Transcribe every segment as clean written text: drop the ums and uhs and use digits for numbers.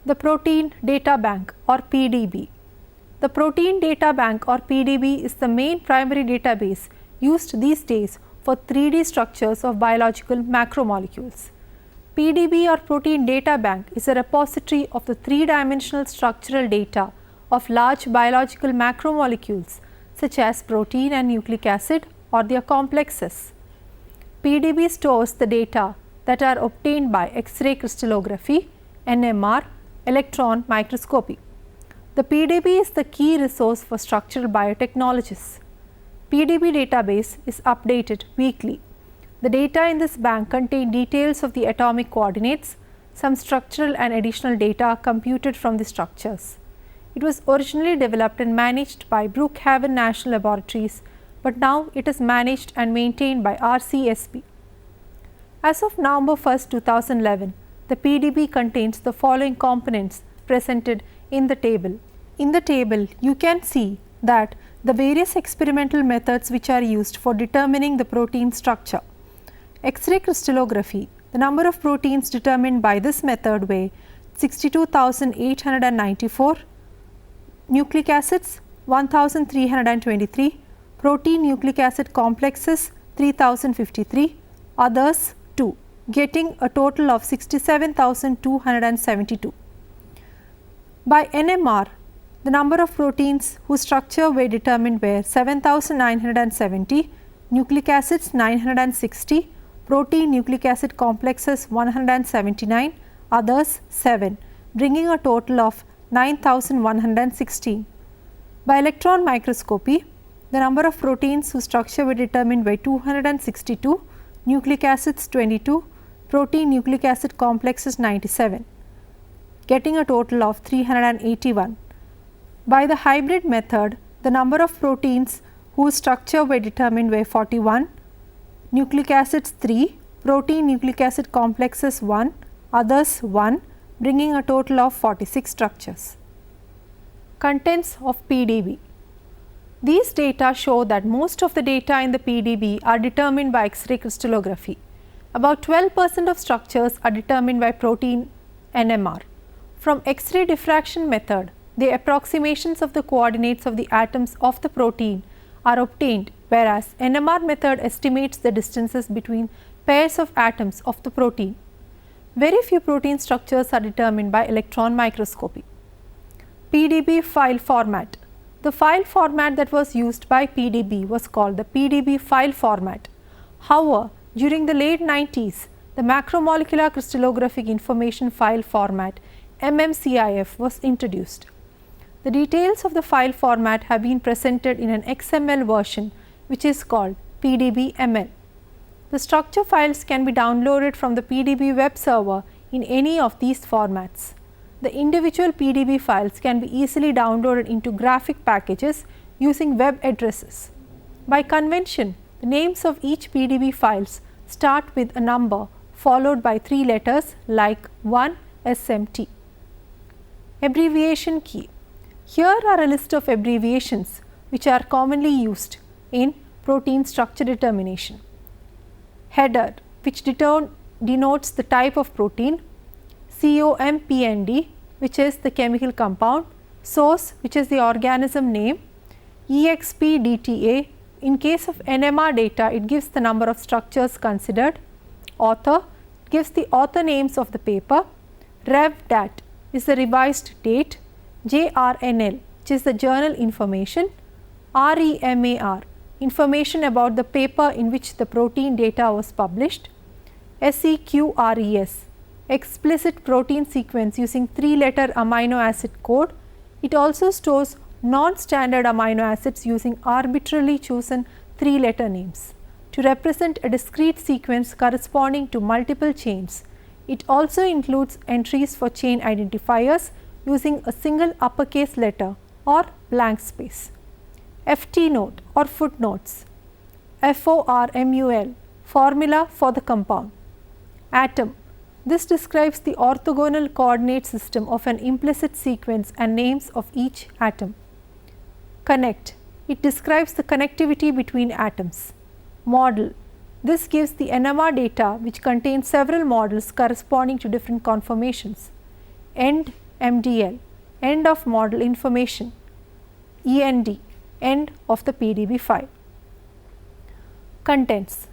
The Protein Data Bank or PDB. The Protein Data Bank or PDB is the main primary database used these days for 3D structures of biological macromolecules. PDB or Protein Data Bank is a repository of the three-dimensional structural data of large biological macromolecules such as protein and nucleic acid or their complexes. PDB stores the data that are obtained by X-ray crystallography, NMR, electron microscopy. The PDB is the key resource for structural biotechnologists. PDB database is updated weekly. The data in this bank contain details of the atomic coordinates, some structural and additional data computed from the structures. It was originally developed and managed by Brookhaven National Laboratories, but now it is managed and maintained by RCSB. As of November 1, 2011, the PDB contains the following components presented in the table. In the table, you can see that the various experimental methods which are used for determining the protein structure. X-ray crystallography, the number of proteins determined by this method were 62,894, nucleic acids 1,323, protein nucleic acid complexes 3,053, others 2, getting a total of 67,272. By NMR, the number of proteins whose structure were determined were 7,970, nucleic acids 960, protein nucleic acid complexes 179, others 7, bringing a total of 9,116. By electron microscopy, the number of proteins whose structure were determined by 262, nucleic acids 22, protein nucleic acid complexes 97, getting a total of 381. By the hybrid method, the number of proteins whose structure were determined were 41, nucleic acids 3, protein nucleic acid complexes 1, others 1, bringing a total of 46 structures. Contents of PDB. These data show that most of the data in the PDB are determined by X-ray crystallography. About 12% of structures are determined by protein NMR. From X-ray diffraction method, the approximations of the coordinates of the atoms of the protein are obtained, whereas NMR method estimates the distances between pairs of atoms of the protein. Very few protein structures are determined by electron microscopy. PDB file format. The file format that was used by PDB was called the PDB file format. However, during the late 90s, the macromolecular crystallographic information file format MMCIF was introduced. The details of the file format have been presented in an XML version which is called PDB-ML. The structure files can be downloaded from the PDB web server in any of these formats. The individual PDB files can be easily downloaded into graphic packages using web addresses. By convention, the names of each PDB files start with a number followed by 3 letters like 1 SMT. Abbreviation key. Here are a list of abbreviations which are commonly used in protein structure determination. Header, which denotes the type of protein, COMPND, which is the chemical compound, source, which is the organism name, EXPDTA. In case of NMR data, it gives the number of structures considered, author, gives the author names of the paper, RevDat is the revised date, JRNL, which is the journal information, REMAR, information about the paper in which the protein data was published, SEQRES, explicit protein sequence using 3-letter amino acid code. It also stores non-standard amino acids using arbitrarily chosen 3-letter names to represent a discrete sequence corresponding to multiple chains. It also includes entries for chain identifiers using a single uppercase letter or blank space. FT note or footnotes, FORMUL, formula for the compound. Atom, this describes the orthogonal coordinate system of an implicit sequence and names of each atom. Connect, it describes the connectivity between atoms. Model, this gives the NMR data which contains several models corresponding to different conformations. End MDL, end of model information, END, end of the PDB file. Contents.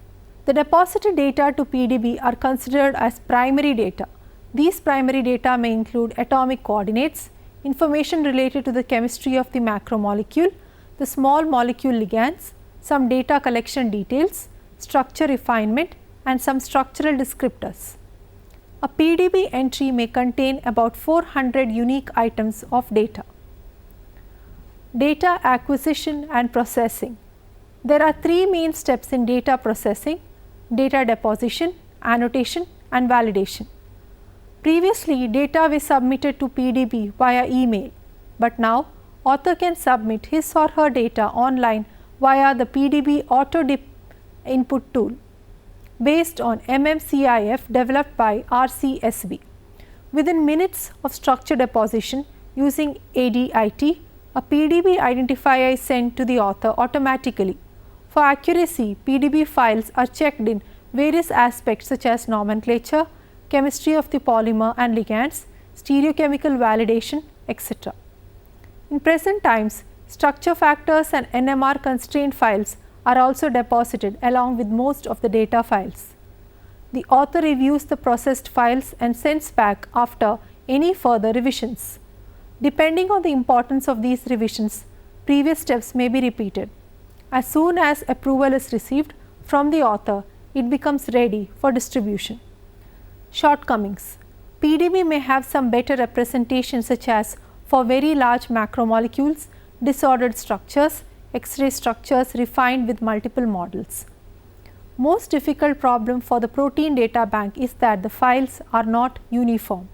The deposited data to PDB are considered as primary data. These primary data may include atomic coordinates, information related to the chemistry of the macromolecule, the small molecule ligands, some data collection details, structure refinement, and some structural descriptors. A PDB entry may contain about 400 unique items of data. Data acquisition and processing. There are three main steps in data processing: data deposition, annotation, and validation. Previously, data was submitted to PDB via email, but now author can submit his or her data online via the PDB AutoDip input tool based on MMCIF developed by RCSB. Within minutes of structure deposition using ADIT, a PDB identifier is sent to the author automatically. For accuracy, PDB files are checked in various aspects such as nomenclature, chemistry of the polymer and ligands, stereochemical validation, etc. In present times, structure factors and NMR constraint files are also deposited along with most of the data files. The author reviews the processed files and sends back after any further revisions. Depending on the importance of these revisions, previous steps may be repeated. As soon as approval is received from the author, it becomes ready for distribution. Shortcomings. PDB may have some better representation such as for very large macromolecules, disordered structures, X-ray structures refined with multiple models. Most difficult problem for the protein data bank is that the files are not uniform.